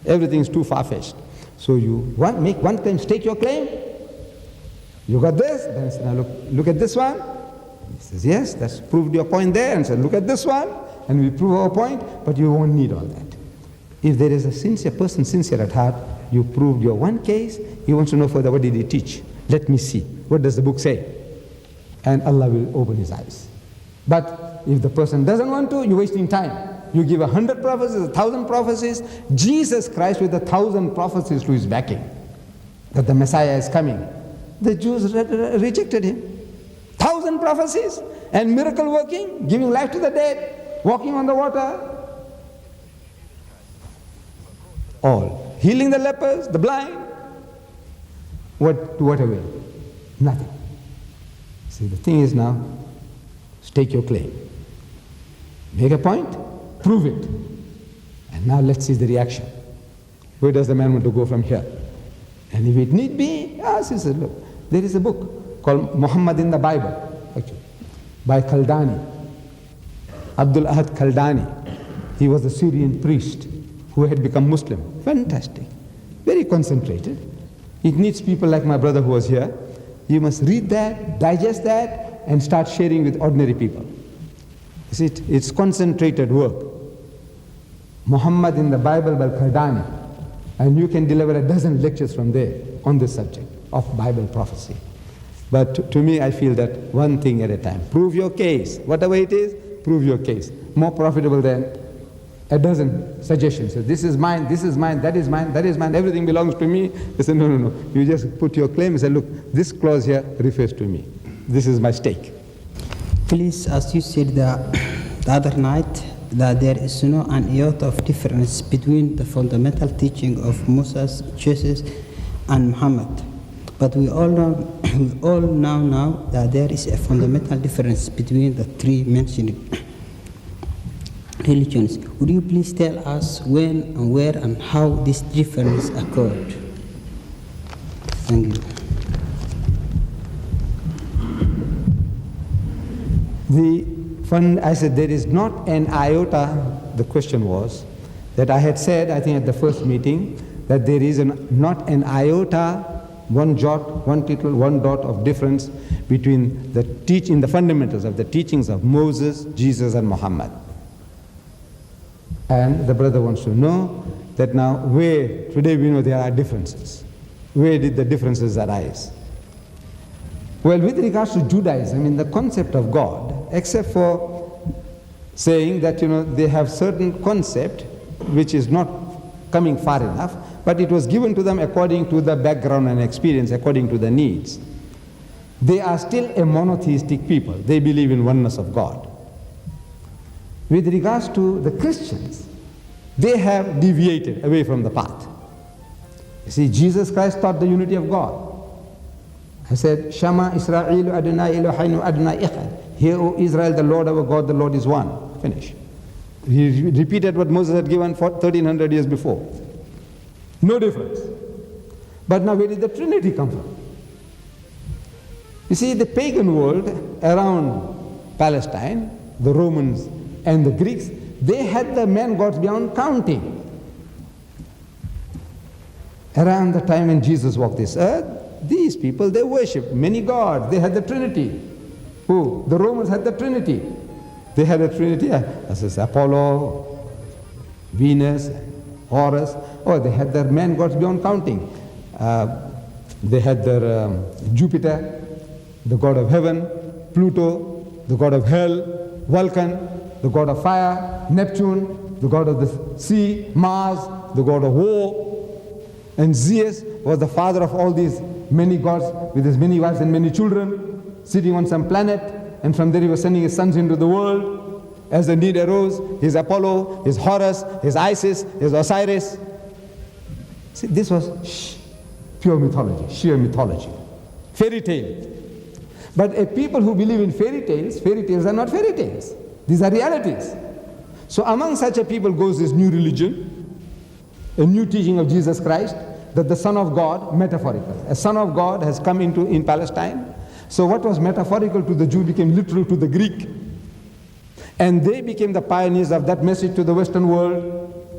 Everything is too far-fetched. So you make one claim, state your claim. You got this, then he said, now look at this one. He says, yes, that's proved your point there. And said, look at this one, and we prove our point, but you won't need all that. If there is a sincere person, sincere at heart, you proved your one case, he wants to know further, what did he teach? Let me see. What does the book say? And Allah will open his eyes. But if the person doesn't want to, you're wasting time. You give 100 prophecies, 1,000 prophecies. Jesus Christ with 1,000 prophecies to his backing, that the Messiah is coming. The Jews rejected him. 1,000 prophecies and miracle working, giving life to the dead, walking on the water. All. Healing the lepers, the blind. What away? Nothing. See, the thing is now, stake your claim. Make a point, prove it. And now let's see the reaction. Where does the man want to go from here? And if it need be, he says, look, there is a book called Muhammad in the Bible, actually, by Kaldani. Abdul Ahad Kaldani. He was a Syrian priest who had become Muslim. Fantastic. Very concentrated. It needs people like my brother who was here. You must read that, digest that, and start sharing with ordinary people. You see, it's concentrated work. Muhammad in the Bible by Kaldani. And you can deliver a dozen lectures from there on this subject of Bible prophecy. But to me, I feel that one thing at a time. Prove your case. Whatever it is, prove your case. More profitable than a dozen suggestions. So this is mine, that is mine, that is mine, everything belongs to me. They say, no. You just put your claim and say, look, this clause here refers to me. This is my stake. Please, as you said the other night, that there is no an iota of difference between the fundamental teaching of Moses, Jesus, and Muhammad. But we all know now that there is a fundamental difference between the three mentioned religions. Would you please tell us when and where and how this difference occurred? Thank you. I said there is not an iota, the question was, that I had said, I think at the first meeting, that there is not an iota, one jot, one tittle, one dot of difference between the fundamentals of the teachings of Moses, Jesus, and Muhammad. And the brother wants to know that now today we know there are differences. Where did the differences arise? Well, with regards to Judaism, the concept of God, except for saying that, they have certain concept which is not coming far enough, but it was given to them according to the background and experience, according to the needs. They are still a monotheistic people. They believe in oneness of God. With regards to the Christians, they have deviated away from the path. You see, Jesus Christ taught the unity of God. He said, Shama Israel Adonai Eloheinu Adonai Echad. Hear, O Israel, the Lord our God, the Lord is one. Finish. He repeated what Moses had given for 1300 years before. No difference. But now where did the Trinity come from? You see, the pagan world around Palestine, the Romans and the Greeks, they had the man gods beyond counting. Around the time when Jesus walked this earth, these people, they worshipped many gods. They had the Trinity. Who? The Romans had the Trinity. They had a Trinity, this is Apollo, Venus, Horus. They had their man gods beyond counting. They had their Jupiter, the god of heaven, Pluto, the god of hell, Vulcan, the god of fire, Neptune, the god of the sea, Mars, the god of war. And Zeus was the father of all these many gods with his many wives and many children, sitting on some planet, and from there he was sending his sons into the world. As the need arose, his Apollo, his Horus, his Isis, his Osiris. See, this was pure mythology, sheer mythology, fairy tale. But a people who believe in fairy tales are not fairy tales. These are realities. So among such a people goes this new religion, a new teaching of Jesus Christ, that the Son of God, metaphorical. A Son of God has come in Palestine. So what was metaphorical to the Jew became literal to the Greek. And they became the pioneers of that message to the Western world.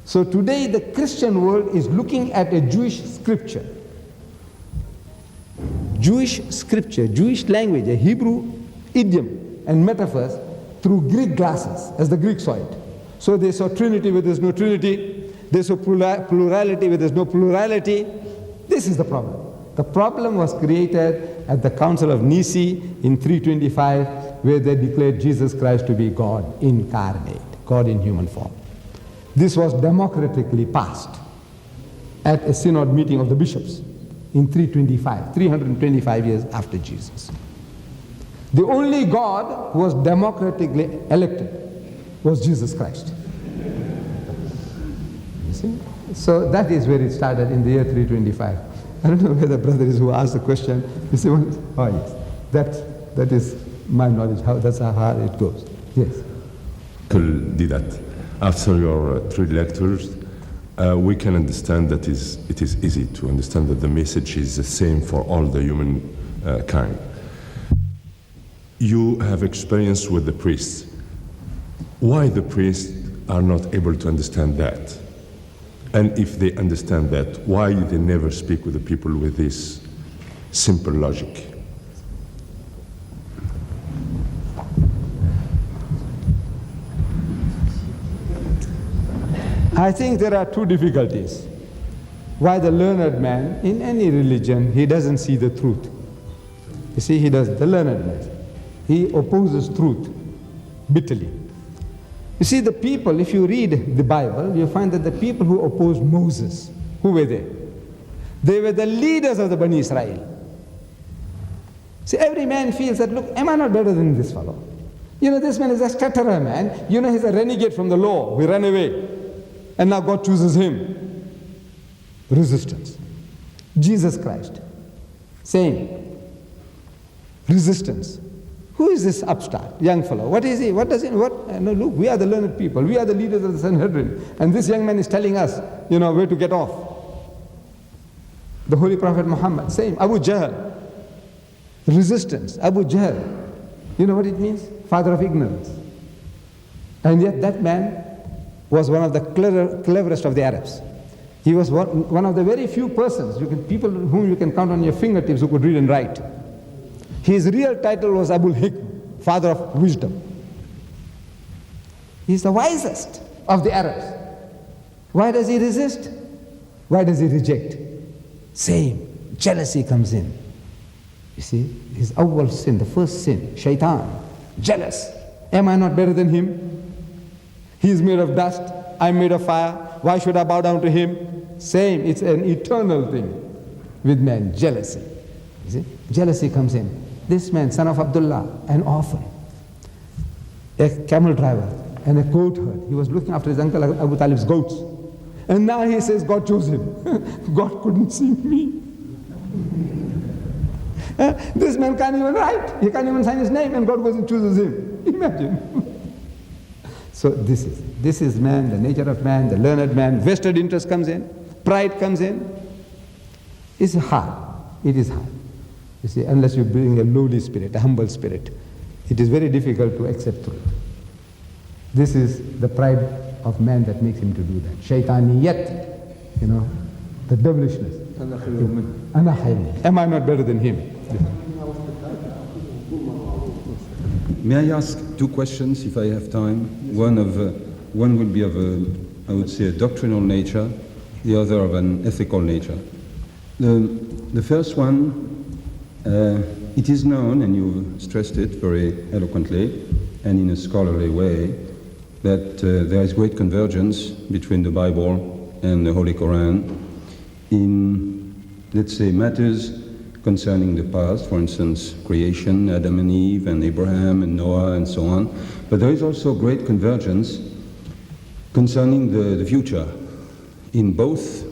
So today the Christian world is looking at a Jewish scripture, Jewish language, a Hebrew idiom and metaphors through Greek glasses, as the Greeks saw it. So they saw Trinity where there's no Trinity, they saw plurality where there's no plurality. This is the problem. The problem was created at the Council of Nicaea in 325, where they declared Jesus Christ to be God incarnate, God in human form. This was democratically passed at a synod meeting of the bishops in 325 years after Jesus. The only God who was democratically elected was Jesus Christ. You see? So that is where it started in the year 325. I don't know where the brother is who asked the question. You see, oh yes, that is my knowledge. That's how it goes. Yes. Deedat, after your 3 lectures, we can understand that it is easy to understand that the message is the same for all the human kind. You have experience with the priests. Why the priests are not able to understand that? And if they understand that, why they never speak with the people with this simple logic? I think there are 2 difficulties. Why the learned man, in any religion, he doesn't see the truth. You see, he doesn't. The learned man, he opposes truth bitterly. You see, the people, if you read the Bible, you find that the people who opposed Moses, who were they? They were the leaders of the Bani Israel. See, every man feels that, look, am I not better than this fellow? You know, this man is a stutterer, man. You know, he's a renegade from the law. We ran away. And now God chooses him. Resistance. Jesus Christ. Same. Resistance. Who is this upstart, young fellow? What is he? What does he? What? No, look, we are the learned people. We are the leaders of the Sanhedrin. And this young man is telling us, you know, where to get off. The Holy Prophet Muhammad, same. Abu Jahl. Resistance. Abu Jahl. You know what it means? Father of ignorance. And yet that man was one of the cleverest of the Arabs. He was one of the very few persons, people whom you can count on your fingertips who could read and write. His real title was Abul Hikm, father of wisdom. He's the wisest of the Arabs. Why does he resist? Why does he reject? Same, jealousy comes in. You see, his awwal sin, the first sin, shaitan, jealous. Am I not better than him? He's made of dust, I'm made of fire. Why should I bow down to him? Same, it's an eternal thing with man, jealousy. You see, jealousy comes in. This man, son of Abdullah, an orphan, a camel driver, and a goat herd. He was looking after his uncle Abu Talib's goats. And now he says God chose him. God couldn't see me. This man can't even write. He can't even sign his name, and God goes and chooses him. Imagine. So this is man, the nature of man, the learned man. Vested interest comes in. Pride comes in. It's hard. It is hard. You see, unless you bring a lowly spirit, a humble spirit, it is very difficult to accept truth. This is the pride of man that makes him to do that. Shaitaniyat, you know, the devilishness. Ana khayrun. Am I not better than him? May I ask 2 questions, if I have time? One will be of I would say, a doctrinal nature, the other of an ethical nature. The first one, it is known, and you've stressed it very eloquently and in a scholarly way, that there is great convergence between the Bible and the Holy Qur'an in, let's say, matters concerning the past, for instance, creation, Adam and Eve, and Abraham and Noah, and so on. But there is also great convergence concerning the future in both